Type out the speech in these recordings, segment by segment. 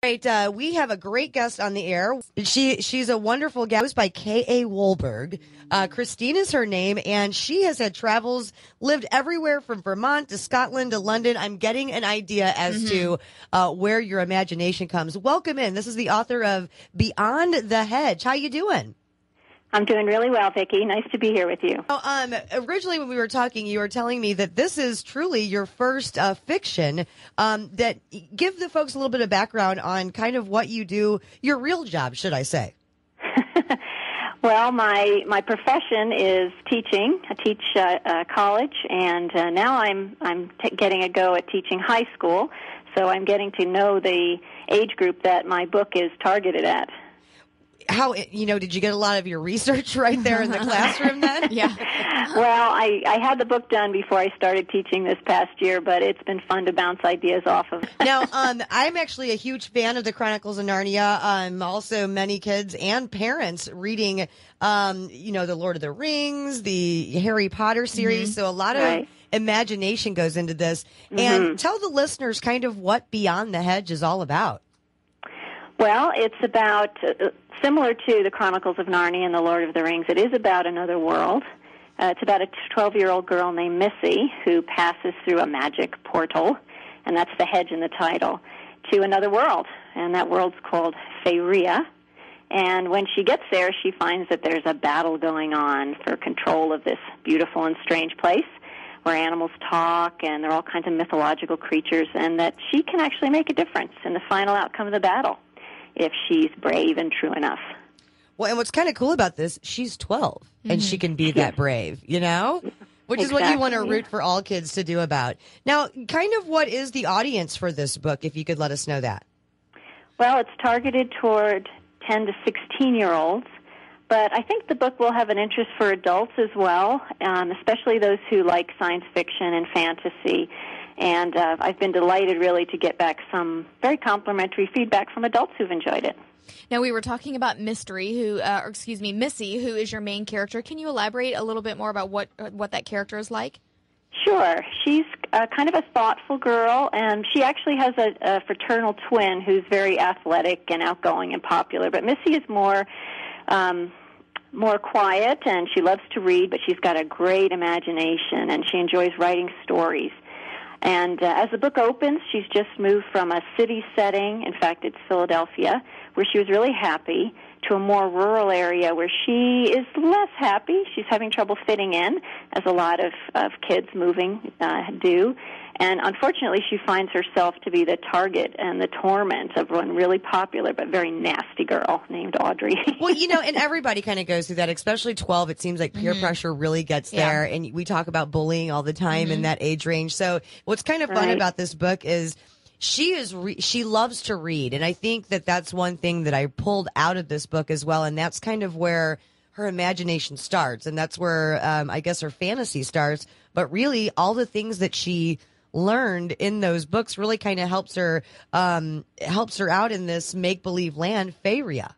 Right, we have a great guest on the air. She's a wonderful guest by K.A. Wolberg. Christine is her name, and she has had travels, lived everywhere from Vermont to Scotland to London. I'm getting an idea as to where your imagination comes. Welcome in. This is the author of Beyond the Hedge. How you doing? I'm doing really well, Vicki. Nice to be here with you. Originally, when we were talking, you were telling me that this is truly your first fiction. That give the folks a little bit of background on kind of what you do, your real job, should I say? Well, my profession is teaching. I teach college, and now I'm getting a go at teaching high school. So I'm getting to know the age group that my book is targeted at. How, did you get a lot of your research right there in the classroom then? Yeah. Well, I had the book done before I started teaching this past year, but it's been fun to bounce ideas off of. Now, I'm actually a huge fan of the Chronicles of Narnia. Also, many kids and parents reading, the Lord of the Rings, the Harry Potter series. So a lot of imagination goes into this. And tell the listeners kind of what Beyond the Hedge is all about. Well, it's about, similar to the Chronicles of Narnia and the Lord of the Rings, it is about another world. It's about a 12-year-old girl named Missy who passes through a magic portal, and that's the hedge in the title, to another world. And that world's called Faeria. And when she gets there, she finds that there's a battle going on for control of this beautiful and strange place where animals talk and there are all kinds of mythological creatures, and that she can actually make a difference in the final outcome of the battle if she's brave and true enough. Well, and what's kind of cool about this, she's 12, and she can be that brave, Which is what you want to root for all kids to do about. Now, kind of what is the audience for this book, if you could let us know that? Well, it's targeted toward 10 to 16-year-olds, but I think the book will have an interest for adults as well, especially those who like science fiction and fantasy. And I've been delighted, really, to get back some very complimentary feedback from adults who've enjoyed it. Now, we were talking about Missy, who is your main character. Can you elaborate a little bit more about what that character is like? Sure. She's kind of a thoughtful girl, and she actually has a fraternal twin who's very athletic and outgoing and popular. But Missy is more quiet, and she loves to read, but she's got a great imagination, and she enjoys writing stories. And as the book opens, she's just moved from a city setting, in fact, it's Philadelphia, where she was really happy, to a more rural area where she is less happy. She's having trouble fitting in, as a lot of kids moving do. And unfortunately, she finds herself to be the target and the torment of one really popular but very nasty girl named Audrey. Well, and everybody kind of goes through that, especially 12. It seems like peer pressure really gets there. And we talk about bullying all the time in that age range. So what's kind of fun about this book is she loves to read. And I think that that's one thing that I pulled out of this book as well. And that's kind of where her imagination starts. And that's where, I guess, her fantasy starts. But really, all the things that she learned in those books really kind of helps her out in this make-believe land, Faeria.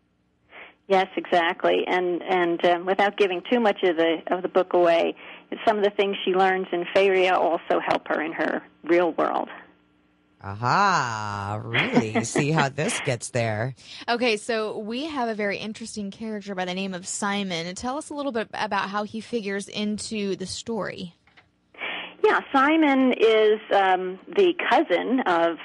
Yes, exactly. And without giving too much of the book away, some of the things she learns in Faeria also help her in her real world. Aha, really? See how this gets there. Okay, so we have a very interesting character by the name of Simon. Tell us a little bit about how he figures into the story. Yeah, Simon is the cousin of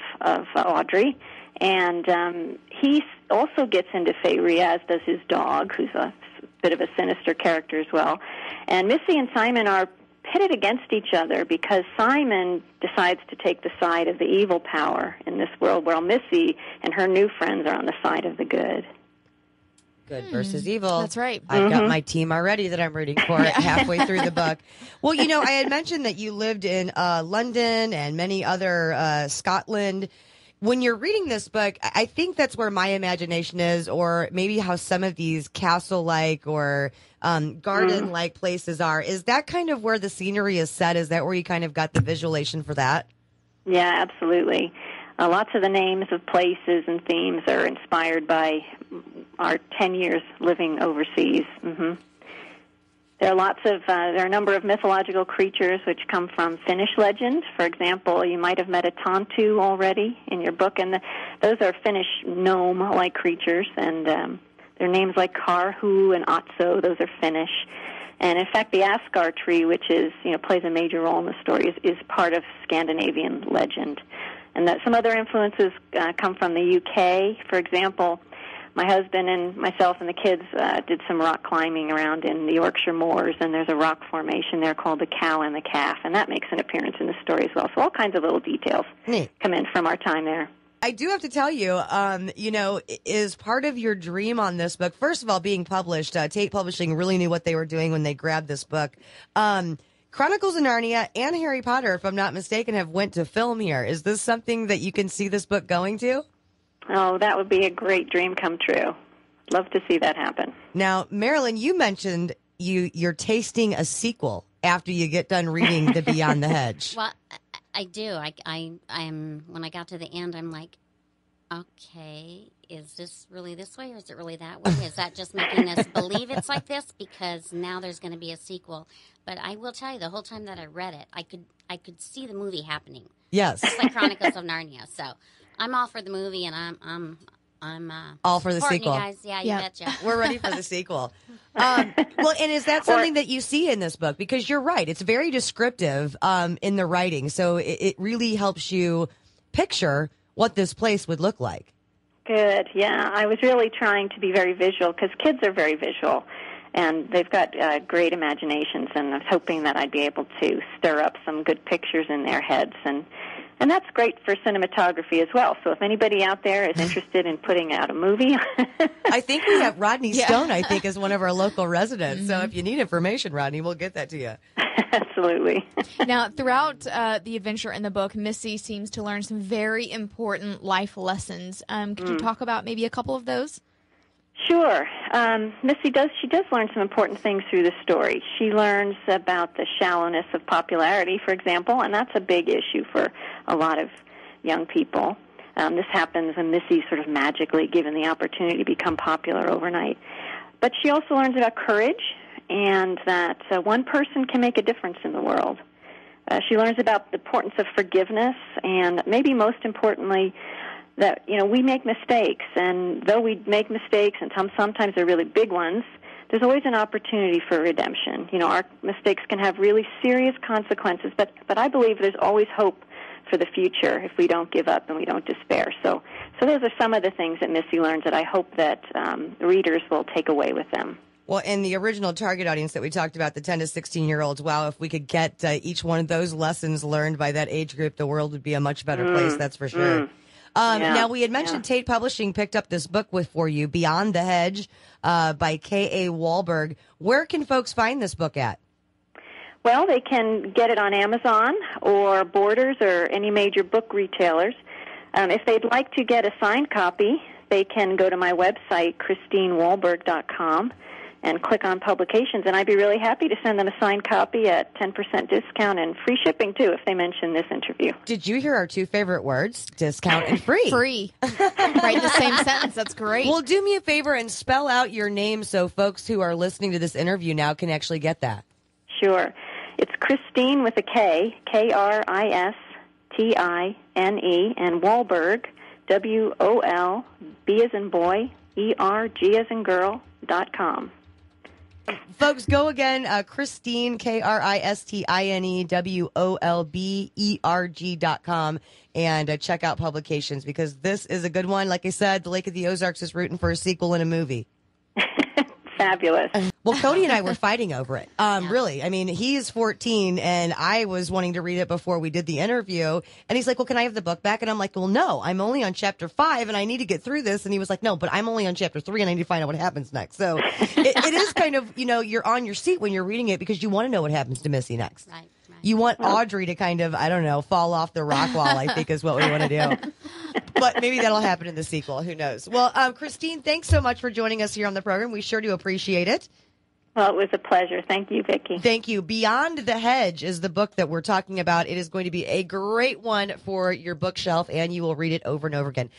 Audrey, and he also gets into Faeria, as does his dog, who's a bit of a sinister character as well. And Missy and Simon are pitted against each other because Simon decides to take the side of the evil power in this world, while Missy and her new friends are on the side of the good. Good versus evil. That's right. I've got my team already that I'm rooting for halfway through the book. Well, I had mentioned that you lived in London and many other Scotland. When you're reading this book, I think that's where my imagination is, or maybe how some of these castle-like or garden-like places are. Is that kind of where the scenery is set? Is that where you kind of got the visualization for that? Yeah, absolutely. Lots of the names of places and themes are inspired by our 10 years living overseas. There There are a number of mythological creatures which come from Finnish legend. For example, you might have met a Tontu already in your book, and those are Finnish gnome-like creatures, and their names like Karhu and Otso, those are Finnish. And in fact, the Ascar tree, which plays a major role in the story, is part of Scandinavian legend. And that some other influences come from the UK. For example, my husband and myself and the kids did some rock climbing around in the Yorkshire moors, and there's a rock formation there called the Cow and the Calf, and that makes an appearance in the story as well. So all kinds of little details come in from our time there. I do have to tell you, is part of your dream on this book, first of all, being published, Tate Publishing really knew what they were doing when they grabbed this book. Chronicles of Narnia and Harry Potter, if I'm not mistaken, have went to film here. Is this something that you can see this book going to? Oh, that would be a great dream come true. Love to see that happen. Now, Marilyn, you mentioned you're tasting a sequel after you get done reading the Beyond the Hedge. Well, I do. I'm when I got to the end, I'm like, okay, is this really this way or is it really that way? Is that just making us believe it's like this? Because now there's going to be a sequel. But I will tell you, the whole time that I read it, I could see the movie happening. Yes, just like Chronicles of Narnia. So I'm all for the movie, and I'm all for the sequel. You guys. Yeah, you betcha. We're ready for the sequel. Well, and is that something that you see in this book? Because you're right, it's very descriptive in the writing, so it really helps you picture what this place would look like. Good, yeah. I was really trying to be very visual because kids are very visual, and they've got great imaginations, and I was hoping that I'd be able to stir up some good pictures in their heads, and that's great for cinematography as well. So if anybody out there is interested in putting out a movie. I think we have Rodney Stone, I think, is one of our local residents. Mm-hmm. So if you need information, Rodney, we'll get that to you. Absolutely. Now, throughout the adventure in the book, Missy seems to learn some very important life lessons. Could you talk about maybe a couple of those? Sure. Missy does learn some important things through the story. She learns about the shallowness of popularity, for example, and that's a big issue for a lot of young people. This happens when Missy's sort of magically given the opportunity to become popular overnight. But she also learns about courage and that one person can make a difference in the world. She learns about the importance of forgiveness and maybe most importantly that, we make mistakes, and though we make mistakes, and sometimes they're really big ones, there's always an opportunity for redemption. Our mistakes can have really serious consequences, but I believe there's always hope for the future if we don't give up and we don't despair. So those are some of the things that Missy learns that I hope that readers will take away with them. Well, in the original target audience that we talked about, the 10 to 16-year-olds, wow, if we could get each one of those lessons learned by that age group, the world would be a much better place, that's for sure. Now, we had mentioned Tate Publishing picked up this book for you, Beyond the Hedge, by K.A. Wolberg. Where can folks find this book at? Well, they can get it on Amazon or Borders or any major book retailers. If they'd like to get a signed copy, they can go to my website, ChristineWolberg.com, and click on publications, and I'd be really happy to send them a signed copy at 10% discount and free shipping, too, if they mention this interview. Did you hear our two favorite words? Discount and free. Free. Right in the same sentence. That's great. Well, do me a favor and spell out your name so folks who are listening to this interview now can actually get that. Sure. It's Christine with a K, Kristine, and Wolberg, WOLB as in boy, ERG as in girl.com. Folks, go again, Christine, Kristine, WOLBERG.com, and check out publications because this is a good one. Like I said, the Lake of the Ozarks is rooting for a sequel and a movie. Fabulous. Well, Cody and I were fighting over it. Really. I mean, he's 14, and I was wanting to read it before we did the interview. And he's like, well, can I have the book back? And I'm like, well, no, I'm only on chapter 5, and I need to get through this. And he was like, no, but I'm only on chapter 3, and I need to find out what happens next. So it is kind of, you're on your seat when you're reading it because you want to know what happens to Missy next. Right. You want Audrey to kind of, I don't know, fall off the rock wall, I think is what we want to do. But maybe that'll happen in the sequel. Who knows? Well, Christine, thanks so much for joining us here on the program. We sure do appreciate it. Well, it was a pleasure. Thank you, Vicki. Thank you. Beyond the Hedge is the book that we're talking about. It is going to be a great one for your bookshelf, and you will read it over and over again.